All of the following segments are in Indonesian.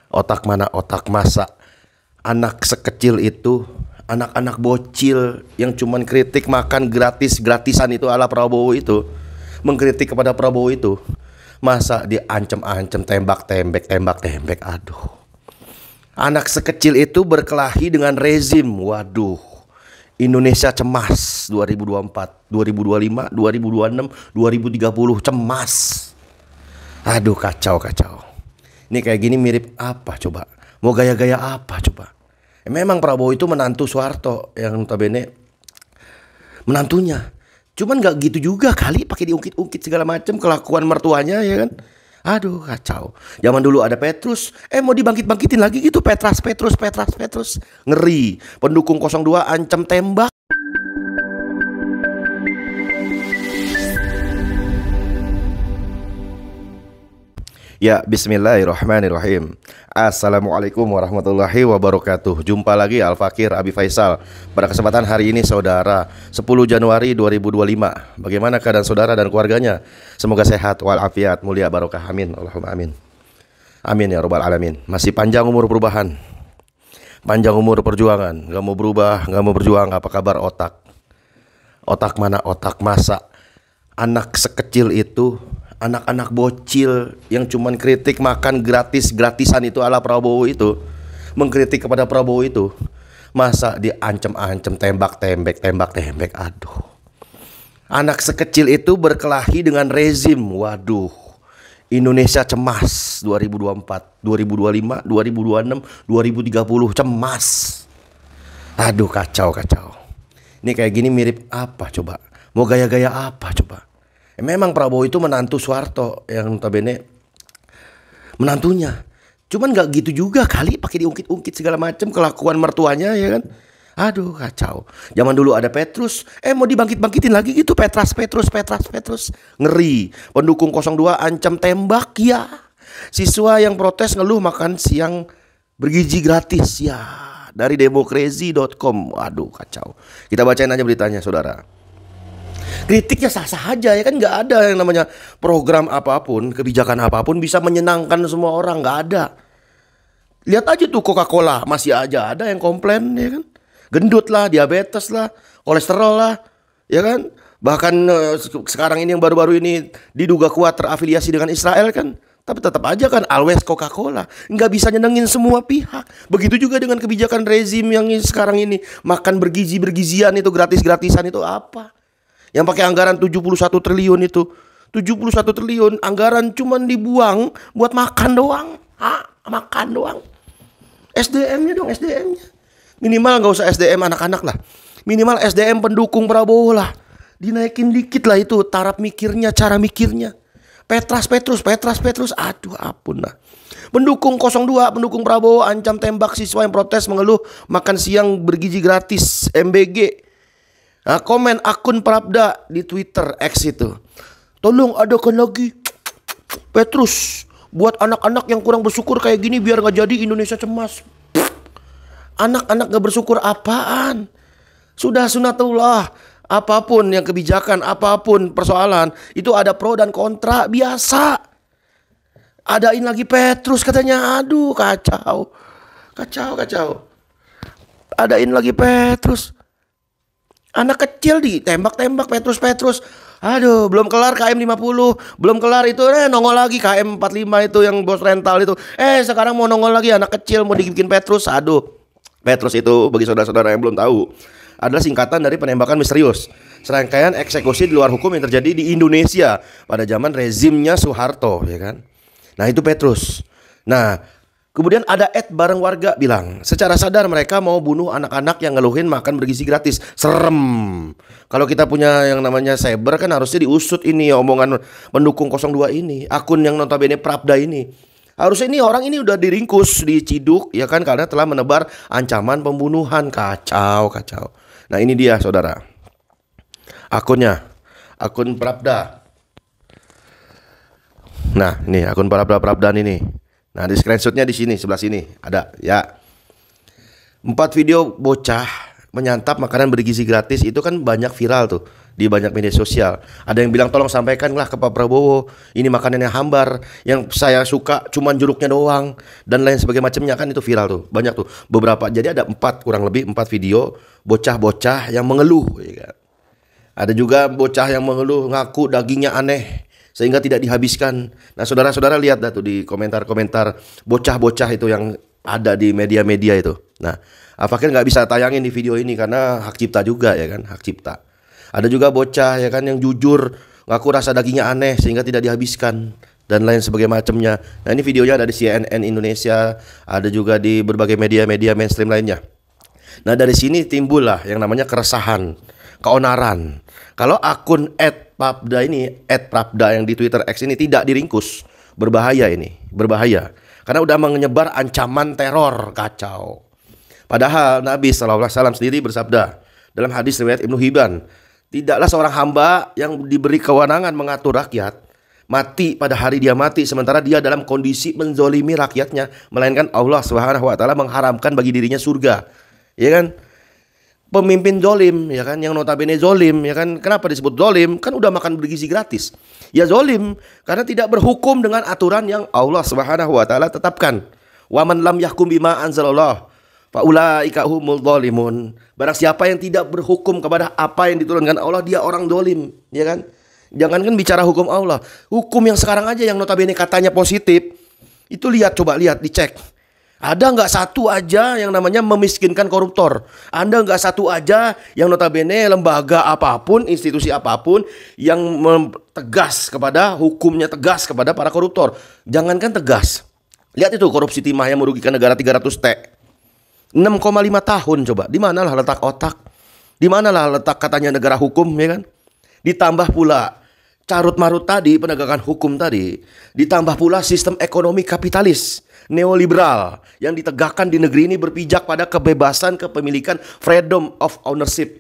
Otak mana otak masa anak sekecil itu, anak-anak bocil yang cuman kritik makan gratisan itu ala Prabowo itu, mengkritik kepada Prabowo itu, masa diancam-ancam tembak-tembak. Aduh. Anak sekecil itu berkelahi dengan rezim. Waduh. Indonesia cemas 2024, 2025, 2026, 2030 cemas. Aduh, kacau. Ini kayak gini mirip apa coba? Mau gaya-gaya apa coba? Memang Prabowo itu menantu Soeharto yang notabene menantunya. Cuman gak gitu juga kali, pakai diungkit-ungkit segala macam kelakuan mertuanya ya kan. Aduh, kacau. Zaman dulu ada Petrus, mau dibangkit-bangkitin lagi gitu. Petrus. Ngeri. Pendukung 02 ancam tembak. Ya, bismillahirrahmanirrahim. Assalamualaikum warahmatullahi wabarakatuh. Jumpa lagi Al-Fakir Abi Faisal. Pada kesempatan hari ini saudara, 10 Januari 2025. Bagaimana keadaan saudara dan keluarganya? Semoga sehat walafiat, mulia barokah. Amin. Allahumma amin. Amin ya rabbal alamin. Masih panjang umur perubahan, panjang umur perjuangan. Gak mau berubah, gak mau berjuang. Apa kabar otak? Otak mana otak masa anak sekecil itu, anak-anak bocil yang cuman kritik makan gratisan itu ala Prabowo itu, mengkritik kepada Prabowo itu, masa diancam-ancam tembak-tembak. Aduh. Anak sekecil itu berkelahi dengan rezim. Waduh. Indonesia cemas 2024, 2025, 2026, 2030 cemas. Aduh, kacau. Ini kayak gini mirip apa coba? Mau gaya-gaya apa coba? Memang Prabowo itu menantu Soeharto yang notabene menantunya. Cuman gak gitu juga kali, pakai diungkit-ungkit segala macam kelakuan mertuanya ya kan. Aduh, kacau. Zaman dulu ada Petrus, mau dibangkit-bangkitin lagi gitu. Petrus. Ngeri. Pendukung 02 ancam tembak ya. Siswa yang protes ngeluh makan siang bergizi gratis ya. Dari demokrasi.com. Waduh, kacau. Kita bacain aja beritanya saudara. Kritiknya sah-sah aja ya kan, nggak ada yang namanya program apapun, kebijakan apapun bisa menyenangkan semua orang, nggak ada. Lihat aja tuh Coca-Cola, masih aja ada yang komplain ya kan. Gendut lah, diabetes lah, kolesterol lah, ya kan. Bahkan sekarang ini yang baru-baru ini diduga kuat terafiliasi dengan Israel kan. Tapi tetap aja kan always Coca-Cola. Nggak bisa nyenengin semua pihak. Begitu juga dengan kebijakan rezim yang sekarang ini. Makan bergizian itu, gratis-gratisan itu apa? Yang pakai anggaran 71 triliun itu. 71 triliun anggaran cuman dibuang buat makan doang. Makan doang. SDM-nya dong, SDM-nya. Minimal gak usah SDM anak-anak lah. Minimal SDM pendukung Prabowo lah. Dinaikin dikit lah itu taraf mikirnya, cara mikirnya. Petrus. Aduh, ampun lah. Pendukung 02, pendukung Prabowo ancam tembak siswa yang protes mengeluh makan siang bergizi gratis MBG. Nah, komen akun Prabda di Twitter X itu. Tolong adakan lagi Petrus buat anak-anak yang kurang bersyukur kayak gini biar gak jadi Indonesia cemas. Anak-anak gak bersyukur apaan? Sudah sunatullah. Apapun yang kebijakan, apapun persoalan, itu ada pro dan kontra biasa. Adain lagi Petrus katanya. Aduh, kacau. Adain lagi Petrus. Anak kecil ditembak-tembak Petrus. Aduh, belum kelar KM 50, belum kelar itu nongol lagi KM 45 itu yang bos rental itu. Sekarang mau nongol lagi anak kecil mau dibikin Petrus. Aduh. Petrus itu bagi saudara-saudara yang belum tahu adalah singkatan dari penembakan misterius, serangkaian eksekusi di luar hukum yang terjadi di Indonesia pada zaman rezimnya Soeharto ya kan. Nah, itu Petrus. Nah, kemudian ada bareng warga bilang, secara sadar mereka mau bunuh anak-anak yang ngeluhin makan bergizi gratis. Serem. Kalau kita punya yang namanya cyber kan harusnya diusut ini omongan pendukung 02 ini, akun yang notabene Prabda ini. Harusnya ini orang ini udah diringkus, diciduk ya kan, karena telah menebar ancaman pembunuhan. Kacau. Nah, ini dia saudara. Akunnya, akun Prabda. Nah, ini akun Prabda ini. Nah, di screenshotnya di sini, sebelah sini ada ya. 4 video bocah menyantap makanan bergizi gratis itu kan banyak viral tuh di banyak media sosial. Ada yang bilang tolong sampaikanlah ke Pak Prabowo, ini makanan yang hambar, yang saya suka cuman jeruknya doang dan lain sebagainya macamnya, kan itu viral tuh. Banyak tuh beberapa. Jadi ada kurang lebih 4 video bocah-bocah yang mengeluh, ya kan. Ada juga bocah yang mengeluh ngaku dagingnya aneh sehingga tidak dihabiskan. Nah, saudara-saudara lihat dah tuh di komentar-komentar bocah-bocah itu yang ada di media-media itu. Nah, Al-Fakir nggak bisa tayangin di video ini karena hak cipta juga, ya kan, hak cipta. Ada juga bocah, ya kan, yang jujur ngaku rasa dagingnya aneh sehingga tidak dihabiskan dan lain sebagainya macamnya. Nah, ini videonya ada di CNN Indonesia, ada juga di berbagai media-media mainstream lainnya. Nah, dari sini timbullah yang namanya keresahan, keonaran. Kalau akun @papda ini, @papda yang di Twitter X ini tidak diringkus, berbahaya ini, berbahaya. Karena udah menyebar ancaman teror, kacau. Padahal Nabi SAW sendiri bersabda dalam hadis riwayat Ibnu Hibban, tidaklah seorang hamba yang diberi kewenangan mengatur rakyat mati pada hari dia mati sementara dia dalam kondisi menzolimi rakyatnya, melainkan Allah SWT mengharamkan bagi dirinya surga. Ya kan? Pemimpin zolim, ya kan, yang notabene zolim, ya kan. Kenapa disebut zolim? Kan udah makan bergizi gratis. Ya zolim karena tidak berhukum dengan aturan yang Allah SWT tetapkan. Wa man lam yahkum bima anzalallah fa ulaika humul zalimun. Barang siapa yang tidak berhukum kepada apa yang diturunkan Allah, dia orang zolim, ya kan. Jangankan bicara hukum Allah, hukum yang sekarang aja yang notabene katanya positif, itu coba lihat, dicek. Ada nggak satu aja yang namanya memiskinkan koruptor? Ada nggak satu aja yang notabene lembaga apapun, institusi apapun yang tegas kepada hukumnya, tegas kepada para koruptor? Jangankan tegas. Lihat itu korupsi timah yang merugikan negara 300 T. 6,5 tahun coba. Di manalah letak otak? Di manalah letak katanya negara hukum, ya kan? Ditambah pula carut marut tadi, penegakan hukum tadi, ditambah pula sistem ekonomi kapitalis neoliberal yang ditegakkan di negeri ini berpijak pada kebebasan kepemilikan, freedom of ownership,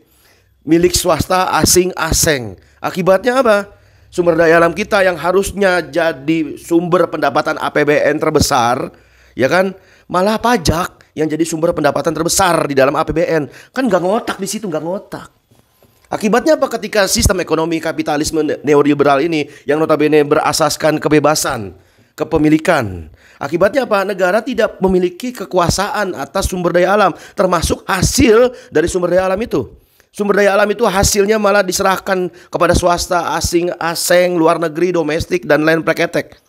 milik swasta asing-asing. Akibatnya apa? Sumber daya alam kita yang harusnya jadi sumber pendapatan APBN terbesar, ya kan, malah pajak yang jadi sumber pendapatan terbesar di dalam APBN. Kan nggak ngotak di situ, nggak ngotak. Akibatnya apa ketika sistem ekonomi kapitalisme neoliberal ini yang notabene berasaskan kebebasan kepemilikan? Akibatnya apa? Negara tidak memiliki kekuasaan atas sumber daya alam, termasuk hasil dari sumber daya alam itu. Sumber daya alam itu hasilnya malah diserahkan kepada swasta, asing, luar negeri, domestik, dan lain pleketek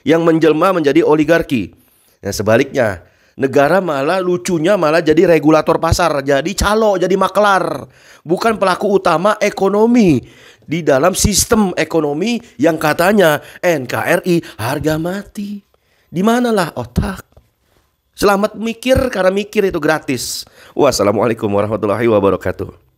yang menjelma menjadi oligarki. Nah, sebaliknya, negara malah lucunya malah jadi regulator pasar, jadi calo, jadi maklar, bukan pelaku utama ekonomi di dalam sistem ekonomi yang katanya NKRI harga mati. Di manalah otak? Selamat mikir karena mikir itu gratis. Wassalamualaikum warahmatullahi wabarakatuh.